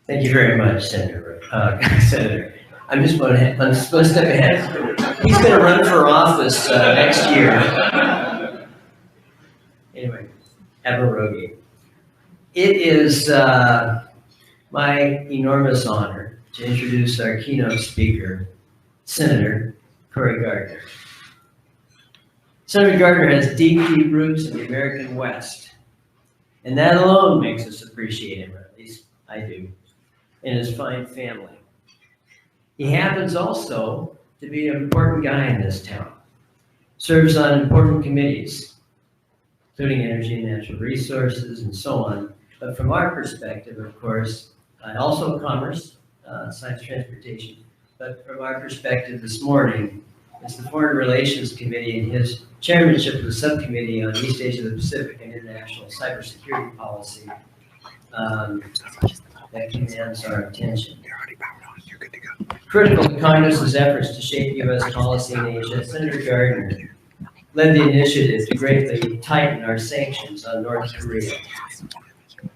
Thank you very much, Senator. Senator. I'm supposed to have. He's going to run for office next year. Anyway, Admiral Rogie. It is my enormous honor to introduce our keynote speaker, Senator Cory Gardner. Senator Gardner has deep roots in the American West, and that alone makes us appreciate him, or at least I do, and his fine family. He happens also to be an important guy in this town. Serves on important committees, including energy and natural resources and so on. But from our perspective, of course, also commerce, science, transportation. But from our perspective this morning, it's the Foreign Relations Committee and his chairmanship of the subcommittee on East Asia, the Pacific, and international cybersecurity policy that commands our attention. Critical to Congress's efforts to shape U.S. policy in Asia, Senator Gardner led the initiative to greatly tighten our sanctions on North Korea.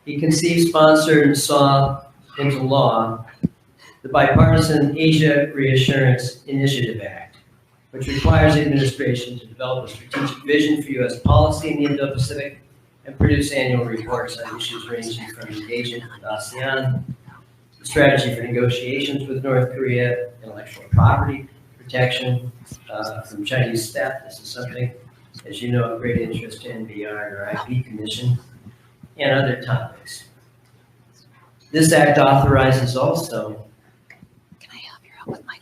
He conceived, sponsored, and saw into law the bipartisan Asia Reassurance Initiative Act, which requires the administration to develop a strategic vision for U.S. policy in the Indo-Pacific and produce annual reports on issues ranging from engagement with ASEAN, the strategy for negotiations with North Korea, intellectual property protection from Chinese theft. This is something, as you know, of great interest to NBR and our IP Commission, and other topics. This act authorizes also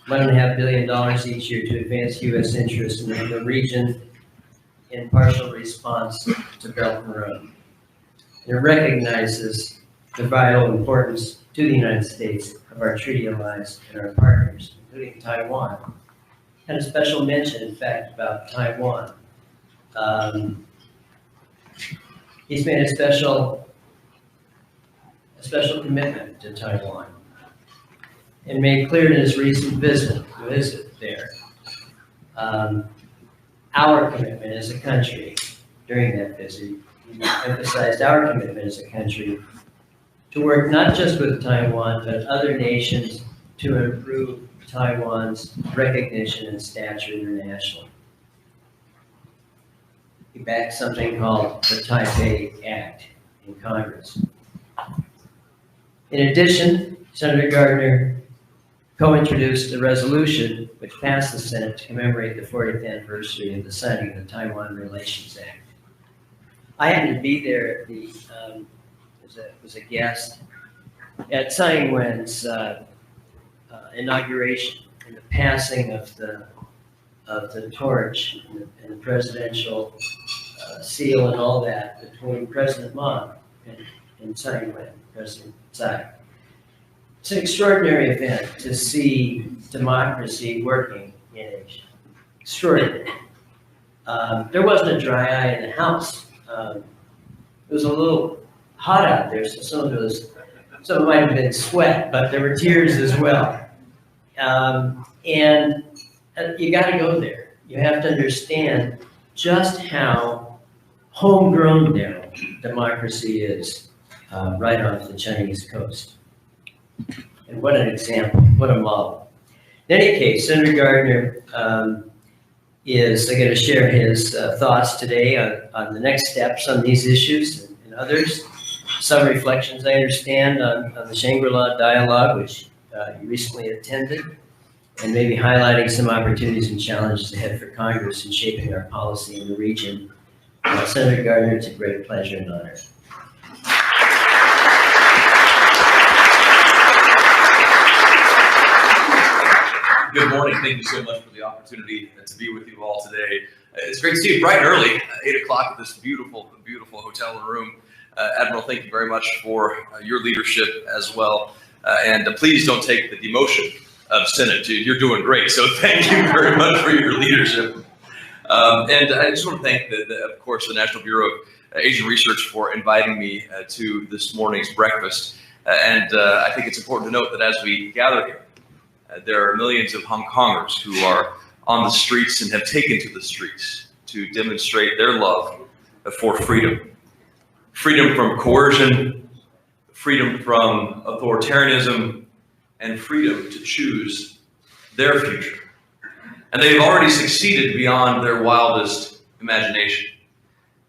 $1.5 billion each year to advance U.S. interests in the region in partial response to Belt and Road. It recognizes the vital importance to the United States of our treaty allies and our partners, including Taiwan. Had a special mention, in fact, about Taiwan. He's made a special commitment to Taiwan and made clear in his recent visit there our commitment as a country. During that visit, he emphasized our commitment as a country to work not just with Taiwan, but other nations to improve Taiwan's recognition and stature internationally. He backed something called the Taipei Act in Congress. In addition, Senator Gardner co-introduced a resolution which passed the Senate to commemorate the 40th anniversary of the signing of the Taiwan Relations Act. I happened to be there at was a guest at Tsai Ing-wen's inauguration and the passing of the torch and the presidential seal and all that between President Ma and Tsai Ing-wen, President Tsai. It's an extraordinary event to see democracy working in Asia. Extraordinary. There wasn't a dry eye in the House. It was a little hot out there, so some of it might have been sweat, but there were tears as well. And you got to go there. You have to understand just how homegrown now democracy is right off the Chinese coast. And what an example, what a model. In any case, Senator Gardner is going to share his thoughts today on the next steps on these issues and others. Some reflections, I understand, on the Shangri-La dialogue, which you recently attended, and maybe highlighting some opportunities and challenges ahead for Congress in shaping our policy in the region. Senator Gardner, it's a great pleasure and honor. Good morning. Thank you so much for the opportunity to be with you all today. It's great to see you bright and early, 8 o'clock at this beautiful, beautiful hotel and room. Admiral, thank you very much for your leadership as well. And please don't take the demotion of Senate. You're doing great. So thank you very much for your leadership. And I just want to thank, of course, the National Bureau of Asian Research for inviting me to this morning's breakfast. And I think it's important to note that as we gather here, there are millions of Hong Kongers who are on the streets and have taken to the streets to demonstrate their love for freedom. Freedom from coercion, freedom from authoritarianism, and freedom to choose their future. And they've already succeeded beyond their wildest imagination.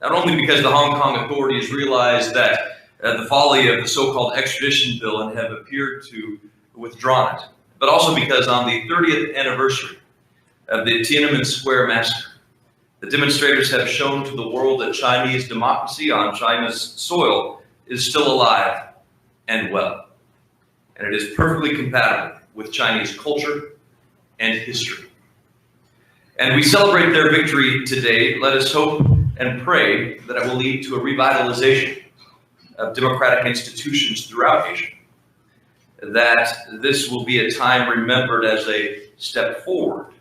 Not only because the Hong Kong authorities realized that the folly of the so-called extradition bill and have appeared to withdraw it, but also because on the 30th anniversary of the Tiananmen Square massacre, the demonstrators have shown to the world that Chinese democracy on China's soil is still alive and well. And it is perfectly compatible with Chinese culture and history. And we celebrate their victory today. Let us hope and pray that it will lead to a revitalization of democratic institutions throughout Asia. That this will be a time remembered as a step forward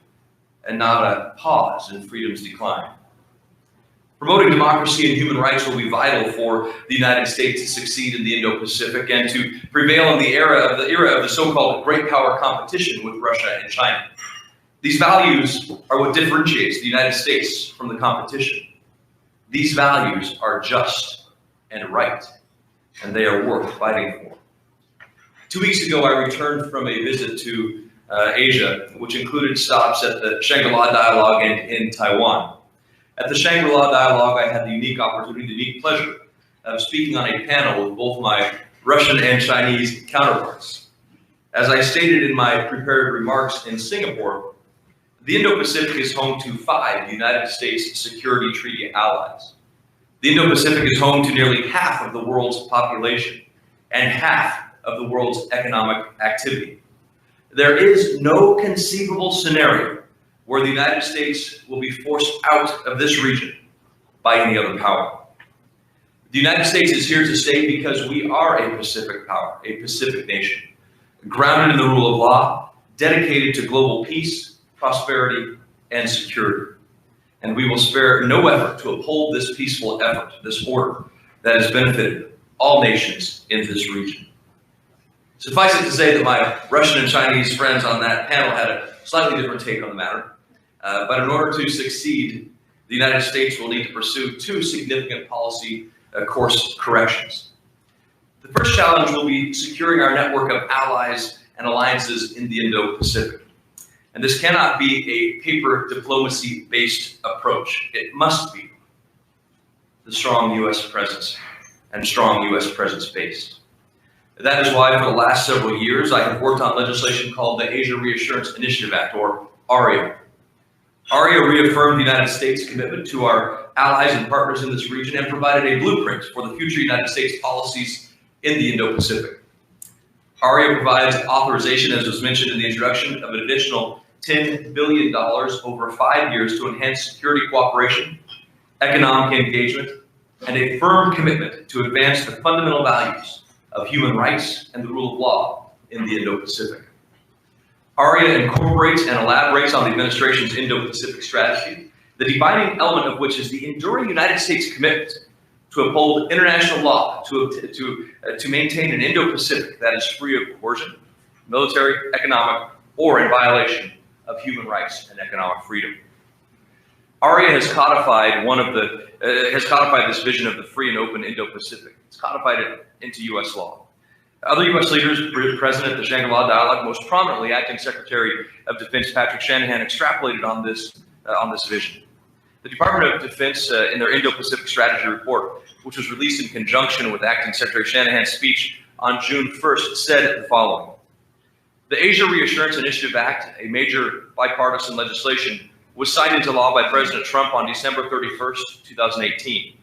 and not a pause in freedom's decline. Promoting democracy and human rights will be vital for the United States to succeed in the Indo-Pacific and to prevail in the era of the so-called great power competition with Russia and China. These values are what differentiates the United States from the competition. These values are just and right, and they are worth fighting for. 2 weeks ago, I returned from a visit to Asia, which included stops at the Shangri-La Dialogue and in Taiwan. At the Shangri-La Dialogue, I had the unique opportunity, the unique pleasure of speaking on a panel with both my Russian and Chinese counterparts. As I stated in my prepared remarks in Singapore, the Indo-Pacific is home to 5 United States Security Treaty allies. The Indo-Pacific is home to nearly half of the world's population and half of the world's economic activity. There is no conceivable scenario where the United States will be forced out of this region by any other power. The United States is here to stay because we are a Pacific power, a Pacific nation, grounded in the rule of law, dedicated to global peace, prosperity, and security. And we will spare no effort to uphold this peaceful effort, this order that has benefited all nations in this region. Suffice it to say that my Russian and Chinese friends on that panel had a slightly different take on the matter. But in order to succeed, the United States will need to pursue 2 significant policy course corrections. The first challenge will be securing our network of allies and alliances in the Indo-Pacific. And this cannot be a paper diplomacy-based approach. It must be the strong U.S. presence and strong U.S. presence based. That is why for the last several years, I have worked on legislation called the Asia Reassurance Initiative Act, or ARIA. ARIA reaffirmed the United States' commitment to our allies and partners in this region and provided a blueprint for the future United States policies in the Indo-Pacific. ARIA provides authorization, as was mentioned in the introduction, of an additional $10 billion over 5 years to enhance security cooperation, economic engagement, and a firm commitment to advance the fundamental values of human rights and the rule of law in the Indo-Pacific. ARIA incorporates and elaborates on the administration's Indo-Pacific strategy, the defining element of which is the enduring United States commitment to uphold international law, to maintain an Indo-Pacific that is free of coercion, military, economic, or in violation of human rights and economic freedom. ARIA has codified this vision of the free and open Indo-Pacific. It's codified it into U.S. law. Other U.S. leaders present at the Shangri-La Dialogue, most prominently Acting Secretary of Defense Patrick Shanahan, extrapolated on this vision. The Department of Defense, in their Indo-Pacific Strategy Report, which was released in conjunction with Acting Secretary Shanahan's speech on June 1st, said the following: "The Asia Reassurance Initiative Act, a major bipartisan legislation, was signed into law by President Trump on December 31st, 2018.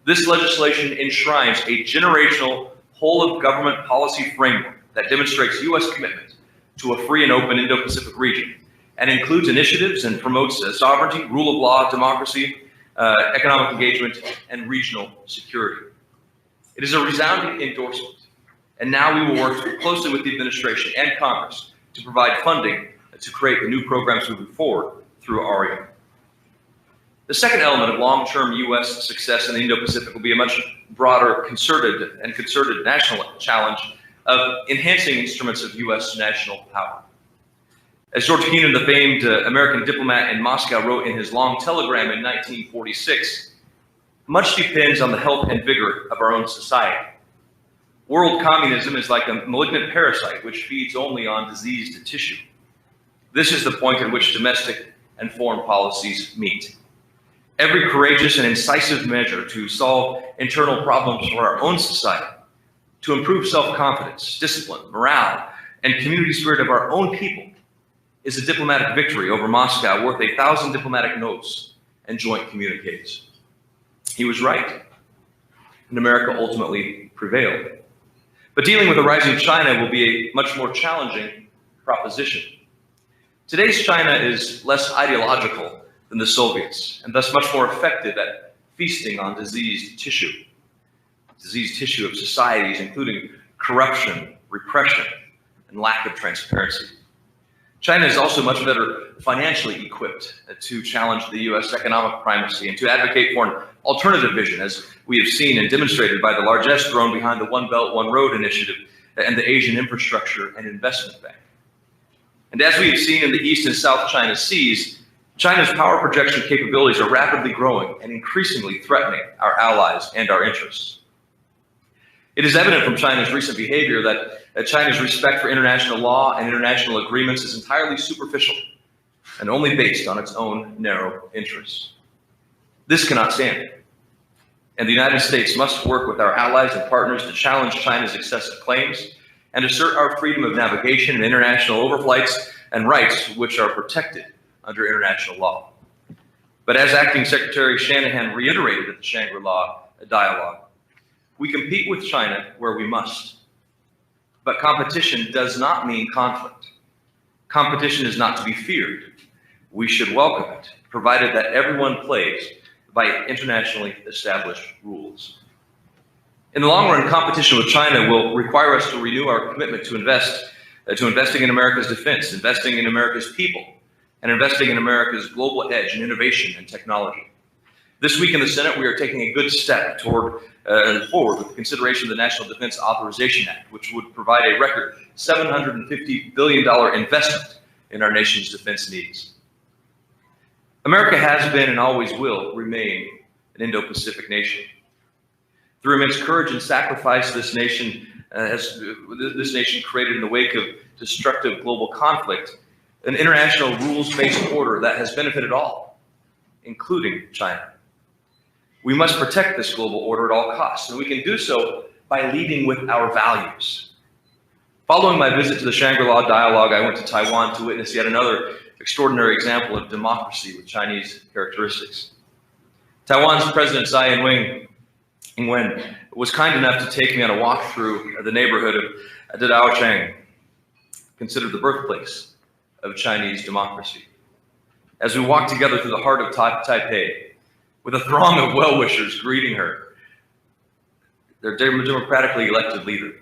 This legislation enshrines a generational whole-of-government policy framework that demonstrates U.S. commitment to a free and open Indo-Pacific region and includes initiatives and promotes sovereignty, rule of law, democracy, economic engagement, and regional security. It is a resounding endorsement, and now we will work closely with the administration and Congress to provide funding to create the new programs moving forward through ARIA. The second element of long-term U.S. success in the Indo-Pacific will be a much broader, concerted national challenge of enhancing instruments of U.S. national power. As George Keynote, the famed American diplomat in Moscow, wrote in his long telegram in 1946, "Much depends on the health and vigor of our own society. World communism is like a malignant parasite which feeds only on diseased tissue. This is the point at which domestic and foreign policies meet. Every courageous and incisive measure to solve internal problems for our own society, to improve self-confidence, discipline, morale, and community spirit of our own people is a diplomatic victory over Moscow worth 1,000 diplomatic notes and joint communiques. He was right, and America ultimately prevailed. But dealing with a rising China will be a much more challenging proposition. Today's China is less ideological than the Soviets, and thus much more effective at feasting on diseased tissue of societies, including corruption, repression, and lack of transparency. China is also much better financially equipped to challenge the U.S. economic primacy and to advocate for an alternative vision, as we have seen and demonstrated by the largesse thrown behind the One Belt, One Road initiative and the Asian Infrastructure and Investment Bank. And as we have seen in the East and South China Seas, China's power projection capabilities are rapidly growing and increasingly threatening our allies and our interests. It is evident from China's recent behavior that China's respect for international law and international agreements is entirely superficial and only based on its own narrow interests. This cannot stand, and the United States must work with our allies and partners to challenge China's excessive claims and assert our freedom of navigation and international overflights and rights which are protected under international law. But as Acting Secretary Shanahan reiterated at the Shangri-La dialogue, we compete with China where we must. But competition does not mean conflict. Competition is not to be feared. We should welcome it, provided that everyone plays by internationally established rules. In the long run, competition with China will require us to renew our commitment to investing in America's defense, investing in America's people, and investing in America's global edge in innovation and technology. This week in the Senate, we are taking a good step forward with the consideration of the National Defense Authorization Act, which would provide a record $750 billion investment in our nation's defense needs. America has been and always will remain an Indo-Pacific nation. Through immense courage and sacrifice, this nation created in the wake of destructive global conflict an international rules-based order that has benefited all, including China. We must protect this global order at all costs, and we can do so by leading with our values. Following my visit to the Shangri-La dialogue, I went to Taiwan to witness yet another extraordinary example of democracy with Chinese characteristics. Taiwan's President Tsai Ing-wen was kind enough to take me on a walk through the neighborhood of Daocheng, considered the birthplace of Chinese democracy. As we walked together through the heart of Taipei, with a throng of well-wishers greeting her, their democratically elected leader,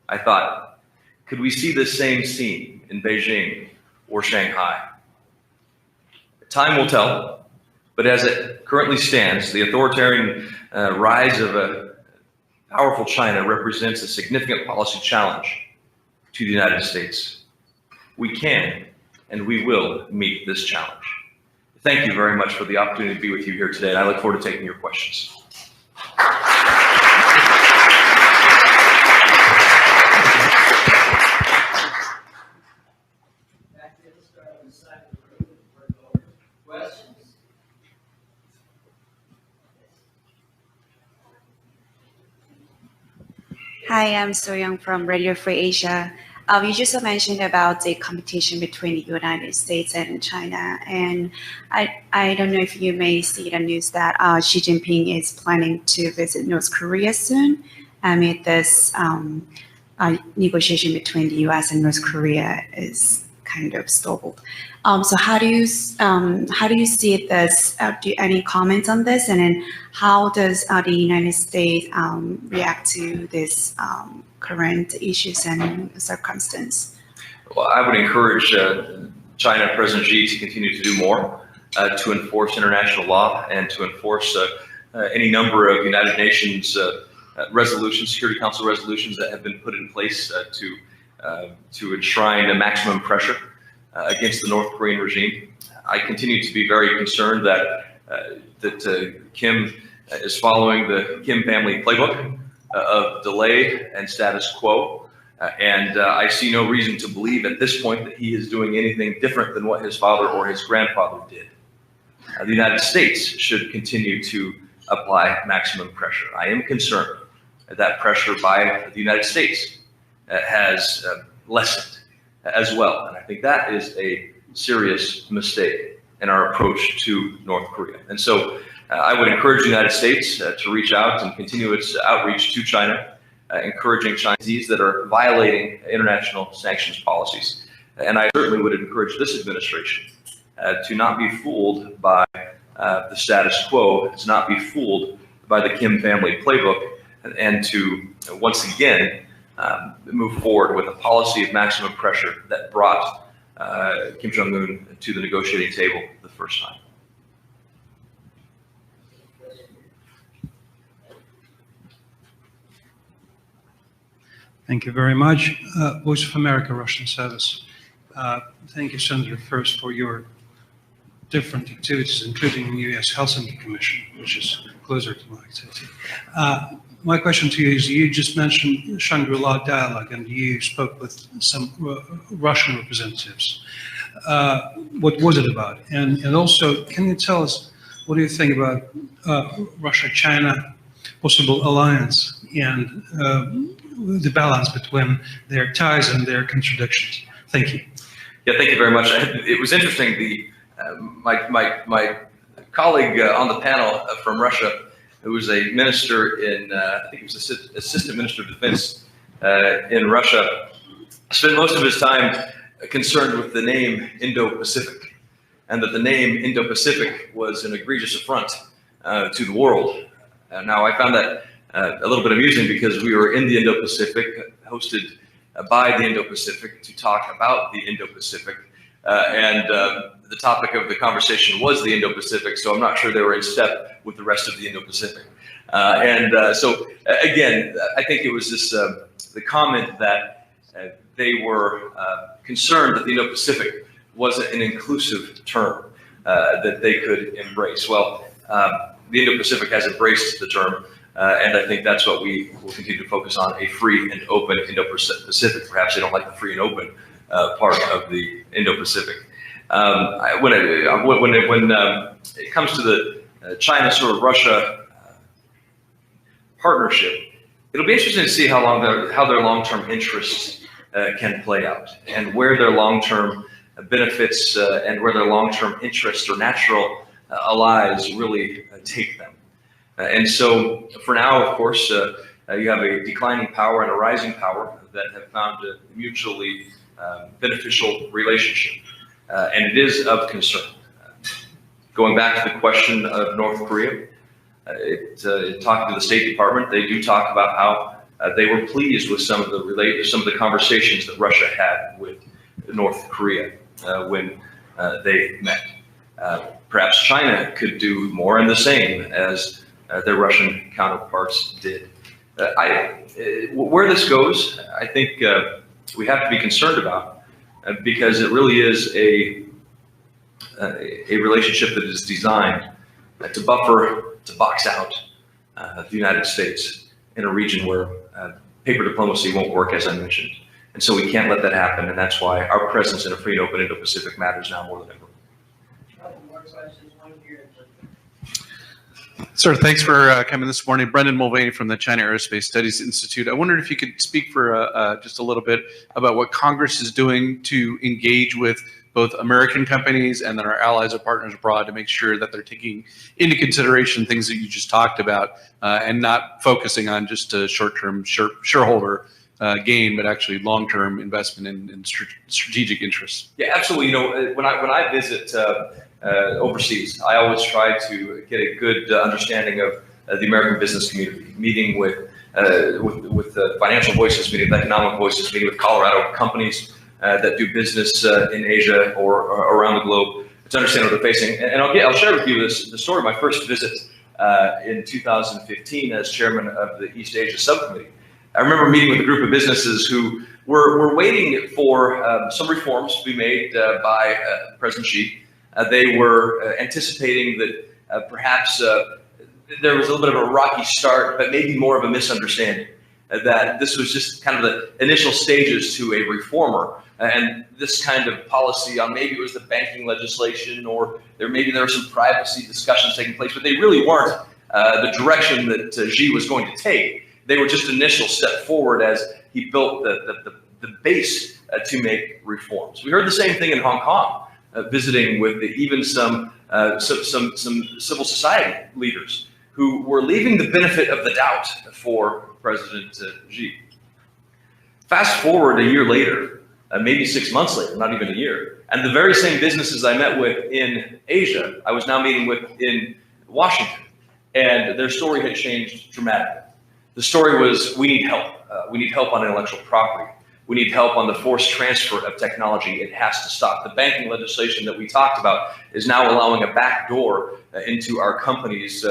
I thought, could we see this same scene in Beijing or Shanghai? Time will tell, but as it currently stands, the authoritarian rise of a powerful China represents a significant policy challenge to the United States. We can and we will meet this challenge. Thank you very much for the opportunity to be with you here today, and I look forward to taking your questions. Hi, I'm So Young from Radio Free Asia. You just mentioned about the competition between the United States and China, and I don't know if you may see the news that Xi Jinping is planning to visit North Korea soon amid this negotiation between the U.S. and North Korea is kind of stalled. So how do you see this? Any comments on this? And then how does the United States react to this current issues and circumstance? Well, I would encourage China President Xi to continue to do more to enforce international law and to enforce any number of United Nations resolutions, Security Council resolutions that have been put in place to enshrine a maximum pressure against the North Korean regime. I continue to be very concerned that Kim is following the Kim family playbook of delay and status quo. And I see no reason to believe at this point that he is doing anything different than what his father or his grandfather did. The United States should continue to apply maximum pressure. I am concerned that pressure by the United States has lessened as well. And I think that is a serious mistake in our approach to North Korea. And so I would encourage the United States to reach out and continue its outreach to China, encouraging Chinese that are violating international sanctions policies. And I certainly would encourage this administration to not be fooled by the status quo, to not be fooled by the Kim family playbook, and to once again move forward with a policy of maximum pressure that brought Kim Jong-un to the negotiating table the first time. Thank you very much. Voice of America, Russian Service. Thank you, Senator, first for your different activities, including the U.S. Helsinki Commission, which is closer to my activity. My question to you is, you just mentioned Shangri-La dialogue, and you spoke with some Russian representatives. What was it about? And also, can you tell us, what do you think about Russia-China possible alliance and the balance between their ties and their contradictions? Thank you. Yeah, thank you very much. It was interesting. My colleague on the panel from Russia, who was a minister in, I think he was assistant minister of defense in Russia, spent most of his time concerned with the name Indo-Pacific, and that the name Indo-Pacific was an egregious affront to the world. Now, I found that a little bit amusing because we were in the Indo-Pacific, hosted by the Indo-Pacific to talk about the Indo-Pacific, and the topic of the conversation was the Indo-Pacific, so I'm not sure they were in step with the rest of the Indo-Pacific. So again, I think it was this the comment that they were concerned that the Indo-Pacific wasn't an inclusive term that they could embrace. Well, the Indo-Pacific has embraced the term, and I think that's what we will continue to focus on, a free and open Indo-Pacific. Perhaps they don't like the free and open part of the Indo-Pacific. When it comes to the China sort of Russia partnership, it'll be interesting to see how their long-term interests can play out, and where their long-term benefits and where their long-term interests or natural allies really take them. And so for now, of course, you have a declining power and a rising power that have found a mutually beneficial relationship. And it is of concern. Going back to the question of North Korea, talking to the State Department, they do talk about how they were pleased with some of the conversations that Russia had with North Korea when they met. Perhaps China could do more and the same as their Russian counterparts did. Where this goes, I think we have to be concerned about, because it really is a relationship that is designed to buffer, to box out the United States in a region where paper diplomacy won't work, as I mentioned. And so we can't let that happen, and that's why our presence in a free and open Indo-Pacific matters now more than ever. Sir, thanks for coming this morning. Brendan Mulvaney from the China Aerospace Studies Institute. I wondered if you could speak for just a little bit about what Congress is doing to engage with both American companies and then our allies or partners abroad to make sure that they're taking into consideration things that you just talked about and not focusing on just a short-term shareholder gain, but actually long-term investment in strategic interests. Yeah, absolutely. You know, when I visit overseas, I always try to get a good understanding of the American business community, meeting with financial voices, meeting with economic voices, meeting with Colorado companies that do business in Asia or around the globe to understand what they're facing. And I'll share with you the story of my first visit in 2015 as chairman of the East Asia Subcommittee. I remember meeting with a group of businesses who were waiting for some reforms to be made by President Xi. They were anticipating that perhaps there was a little bit of a rocky start, but maybe more of a misunderstanding that this was just kind of the initial stages to a reformer. And this kind of policy on maybe it was the banking legislation or maybe there were some privacy discussions taking place, but they really weren't the direction that Xi was going to take. They were just initial step forward as he built the base to make reforms. We heard the same thing in Hong Kong, visiting with even some civil society leaders who were leaving the benefit of the doubt for President Xi. Fast forward a year later, maybe 6 months later, not even a year, and the very same businesses I met with in Asia, I was now meeting with in Washington, and their story had changed dramatically. The story was, we need help. We need help on intellectual property. We need help on the forced transfer of technology. It has to stop. The banking legislation that we talked about is now allowing a back door into our companies'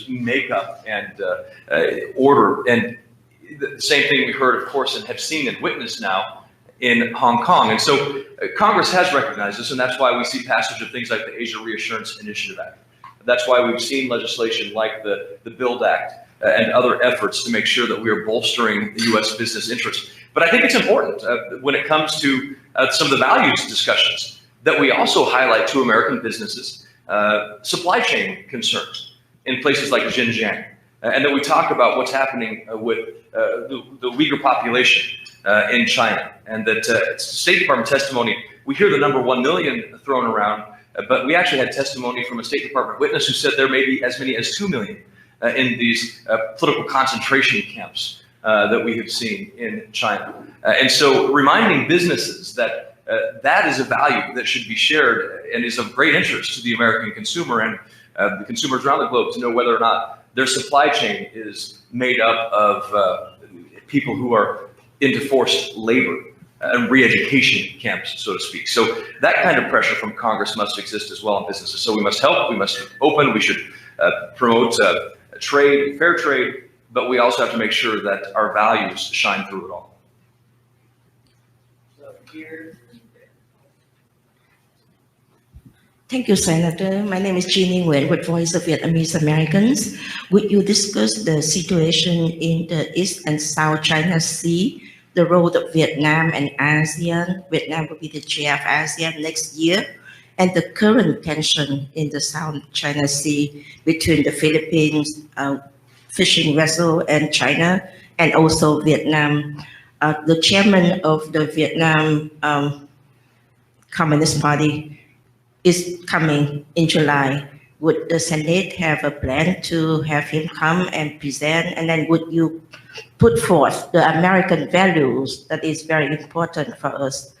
makeup and order. And the same thing we heard, of course, and have seen and witnessed now in Hong Kong. And so Congress has recognized this, and that's why we see passage of things like the Asia Reassurance Initiative Act. That's why we've seen legislation like the BUILD Act and other efforts to make sure that we are bolstering the U.S. business interest. But I think it's important when it comes to some of the values discussions that we also highlight to American businesses supply chain concerns in places like Xinjiang, and that we talk about what's happening with the Uyghur population in China, and that State Department testimony, we hear the number 1 million thrown around, but we actually had testimony from a State Department witness who said there may be as many as 2 million in these political concentration camps that we have seen in China. And so reminding businesses that that is a value that should be shared and is of great interest to the American consumer and the consumers around the globe to know whether or not their supply chain is made up of people who are into forced labor and re-education camps, so to speak. So that kind of pressure from Congress must exist as well in businesses. So we must help, we must open, we should promote trade, fair trade, but we also have to make sure that our values shine through it all. So here. Thank you, Senator. My name is Jeannie Nguyen with Voice of Vietnamese Americans. Would you discuss the situation in the East and South China Sea, the role of Vietnam and ASEAN? Vietnam will be the chair of ASEAN next year, and the current tension in the South China Sea between the Philippines fishing vessel and China, and also Vietnam. The chairman of the Vietnam Communist Party is coming in July. Would the Senate have a plan to have him come and present? And then would you put forth the American values that is very important for us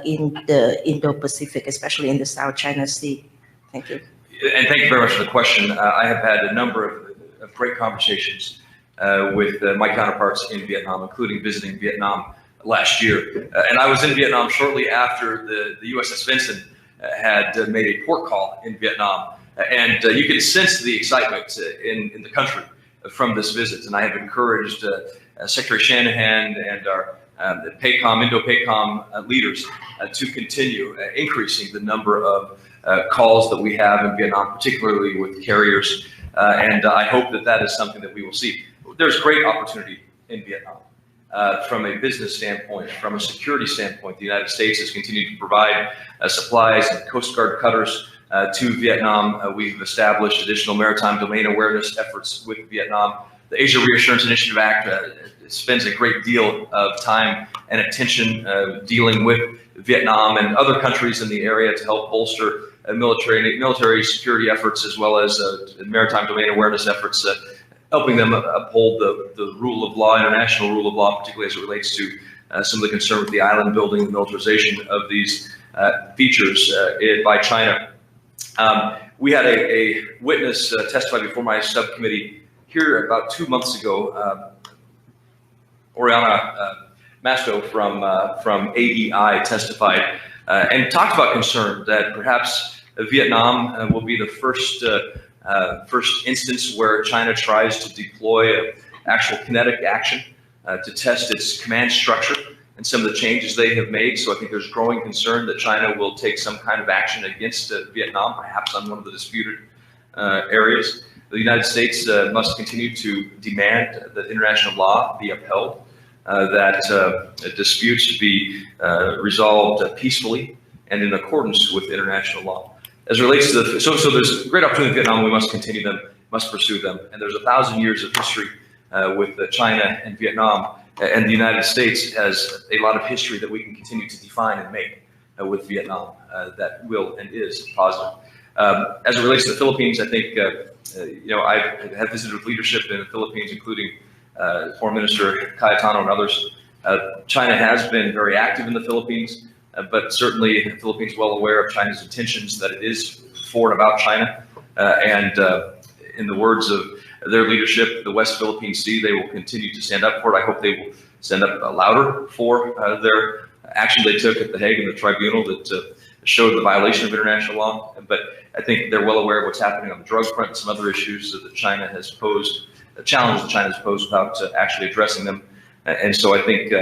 in the Indo-Pacific, especially in the South China Sea? Thank you. And thank you very much for the question. I have had a number of great conversations with my counterparts in Vietnam, including visiting Vietnam last year. And I was in Vietnam shortly after the USS Vinson had made a port call in Vietnam. And you can sense the excitement in the country from this visit. And I have encouraged Secretary Shanahan and our PACOM, Indo-PACOM leaders to continue increasing the number of calls that we have in Vietnam, particularly with carriers. And I hope that that is something that we will see. There's great opportunity in Vietnam. From a business standpoint, from a security standpoint, the United States has continued to provide supplies and Coast Guard cutters to Vietnam. We've established additional maritime domain awareness efforts with Vietnam. The Asia Reassurance Initiative Act spends a great deal of time and attention dealing with Vietnam and other countries in the area to help bolster military security efforts, as well as maritime domain awareness efforts, helping them uphold the rule of law, international rule of law, particularly as it relates to some of the concern with the island building, the militarization of these features by China. We had a witness testify before my subcommittee here about 2 months ago. Oriana Masto from AEI testified and talked about concern that perhaps Vietnam will be the first instance where China tries to deploy actual kinetic action to test its command structure and some of the changes they have made. So I think there's growing concern that China will take some kind of action against Vietnam, perhaps on one of the disputed areas. The United States must continue to demand that international law be upheld, that disputes be resolved peacefully and in accordance with international law. As it relates to the, so there's great opportunity in Vietnam, we must continue them, must pursue them. And there's 1,000 years of history with China and Vietnam, and the United States has a lot of history that we can continue to define and make with Vietnam that will and is positive. As it relates to the Philippines, I think, I have visited with leadership in the Philippines, including Foreign Minister Cayetano and others. China has been very active in the Philippines, but certainly the Philippines is well aware of China's intentions, that it is for and about China. And in the words of their leadership, the West Philippine Sea, they will continue to stand up for it. I hope they will stand up louder for their action they took at The Hague in the tribunal that showed the violation of international law. But I think they're well aware of what's happening on the drug front and some other issues that China has posed, the challenges that China has posed without actually addressing them. And so I think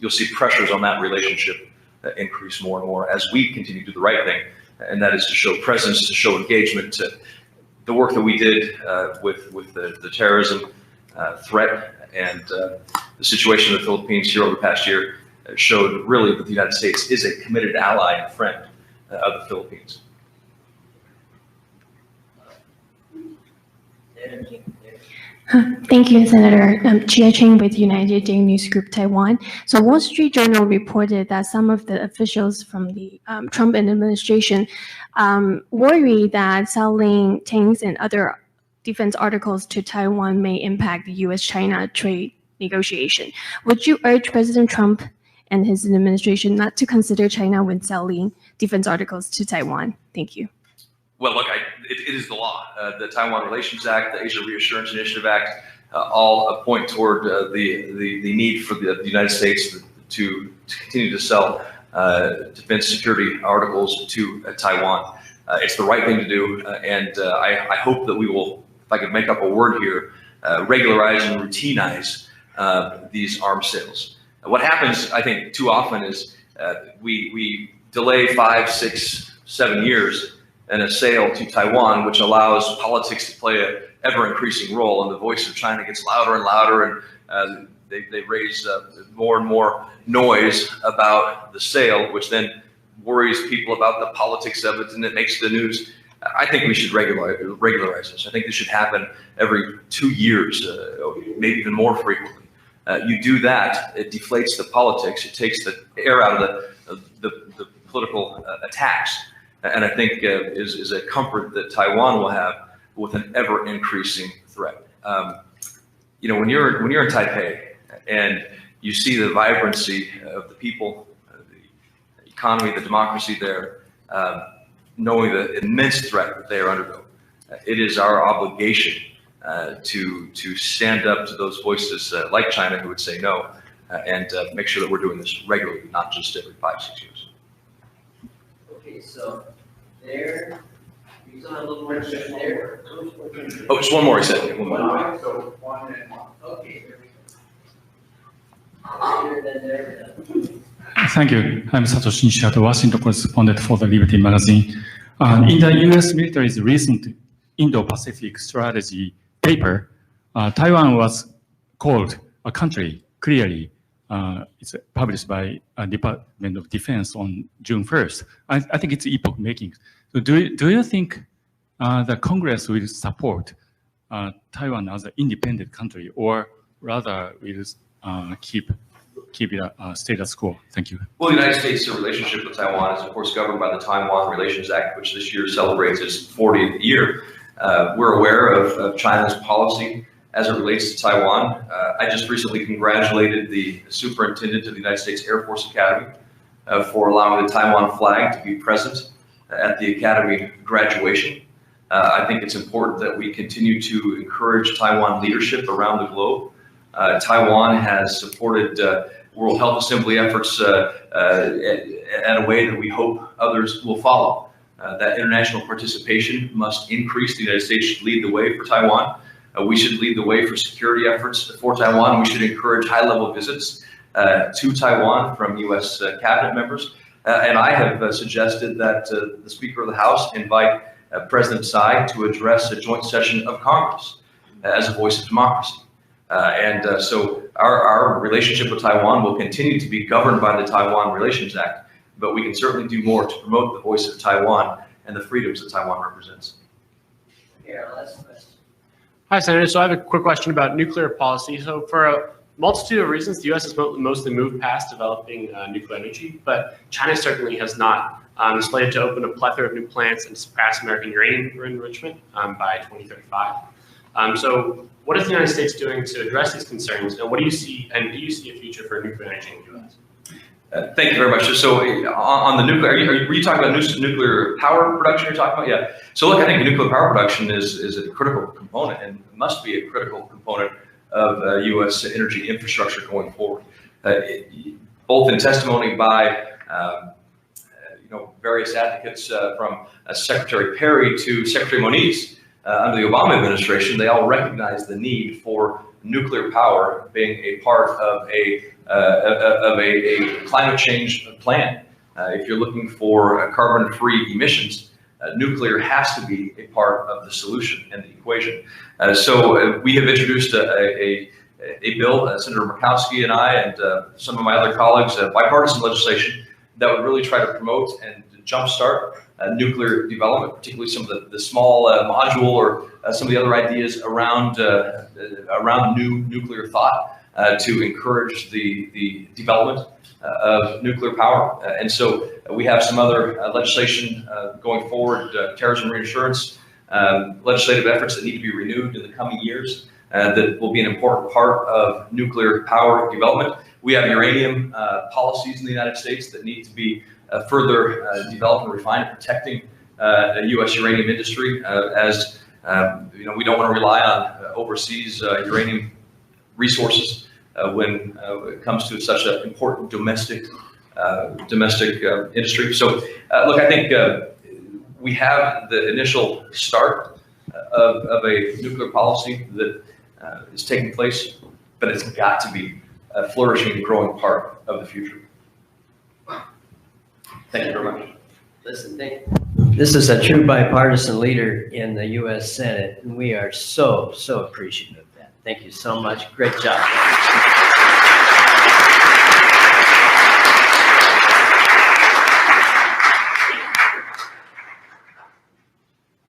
you'll see pressures on that relationship increase more and more as we continue to do the right thing, and that is to show presence, to show engagement. The work that we did with the terrorism threat and the situation in the Philippines here over the past year showed really that the United States is a committed ally and friend of the Philippines. Thank you, Senator. Chia Cheng with United Day News Group Taiwan. So Wall Street Journal reported that some of the officials from the Trump administration worry that selling tanks and other defense articles to Taiwan may impact the U.S.-China trade negotiation. Would you urge President Trump and his administration not to consider China when selling defense articles to Taiwan? Thank you. Well, look, it is the law. The Taiwan Relations Act, the Asia Reassurance Initiative Act, all point toward the need for the United States to continue to sell defense security articles to Taiwan. It's the right thing to do, and I hope that we will, if I could make up a word here, regularize and routinize these arms sales. What happens, I think, too often is we delay 5, 6, 7 years and a sale to Taiwan, which allows politics to play an ever-increasing role, and the voice of China gets louder and louder, and they raise more and more noise about the sale, which then worries people about the politics of it, and it makes the news. I think we should regularize this. I think this should happen every 2 years, maybe even more frequently. You do that, it deflates the politics, it takes the air out of the political attacks. And I think is a comfort that Taiwan will have with an ever-increasing threat. When you're in Taipei and you see the vibrancy of the people, the economy, the democracy there, knowing the immense threat that they are undergoing, it is our obligation to stand up to those voices like China who would say no, and make sure that we're doing this regularly, not just every 5, 6 years. Okay, so there, you still have a little more discussion there. Oh, just one more, he said. One more. So 1 and 1. Okay, there we go. Here, then there. Thank you. I'm Satoshi Nishida, Washington correspondent for the Liberty magazine. In the U.S. military's recent Indo-Pacific strategy paper, Taiwan was called a country, clearly. It's published by Department of Defense on June 1st. I think it's epoch-making. So do you think the Congress will support Taiwan as an independent country, or rather will keep it status quo? Thank you. Well, the United States' relationship with Taiwan is, of course, governed by the Taiwan Relations Act, which this year celebrates its 40th year. We're aware of China's policy as it relates to Taiwan. I just recently congratulated the superintendent of the United States Air Force Academy for allowing the Taiwan flag to be present at the Academy graduation. I think it's important that we continue to encourage Taiwan leadership around the globe. Taiwan has supported World Health Assembly efforts in a way that we hope others will follow. That international participation must increase. The United States should lead the way for Taiwan. We should lead the way for security efforts for Taiwan. We should encourage high-level visits to Taiwan from U.S. cabinet members. And I have suggested that the Speaker of the House invite President Tsai to address a joint session of Congress as a voice of democracy. So our relationship with Taiwan will continue to be governed by the Taiwan Relations Act, but we can certainly do more to promote the voice of Taiwan and the freedoms that Taiwan represents. Here, last question. Hi, Senator. So I have a quick question about nuclear policy. So for a multitude of reasons, the U.S. has mostly moved past developing nuclear energy, but China certainly has not. It's slated to open a plethora of new plants and surpass American uranium enrichment by 2035. So what is the United States doing to address these concerns, and what do you see? And do you see a future for nuclear energy in the U.S.? Thank you very much. So on the nuclear, were you talking about nuclear power production you're talking about? Yeah. So look, I think nuclear power production is a critical component and must be a critical component of U.S. energy infrastructure going forward. Both in testimony by various advocates from Secretary Perry to Secretary Moniz under the Obama administration, they all recognize the need for nuclear power being a part of a climate change plan. If you're looking for carbon-free emissions, nuclear has to be a part of the solution and the equation. So we have introduced a bill, Senator Murkowski and I and some of my other colleagues, bipartisan legislation that would really try to promote and jumpstart nuclear development, particularly some of the small module or some of the other ideas around new nuclear thought to encourage the development of nuclear power. And so we have some other legislation going forward, terrorism reinsurance, legislative efforts that need to be renewed in the coming years that will be an important part of nuclear power development. We have uranium policies in the United States that need to be further developed and refined, protecting the U.S. uranium industry as we don't want to rely on overseas uranium resources when it comes to such an important domestic industry. So look, I think we have the initial start of a nuclear policy that is taking place, but it's got to be a flourishing and growing part of the future. Thank you very much. Listen, this is a true bipartisan leader in the U.S. Senate, and we are so appreciative of that. Thank you so much. Great job.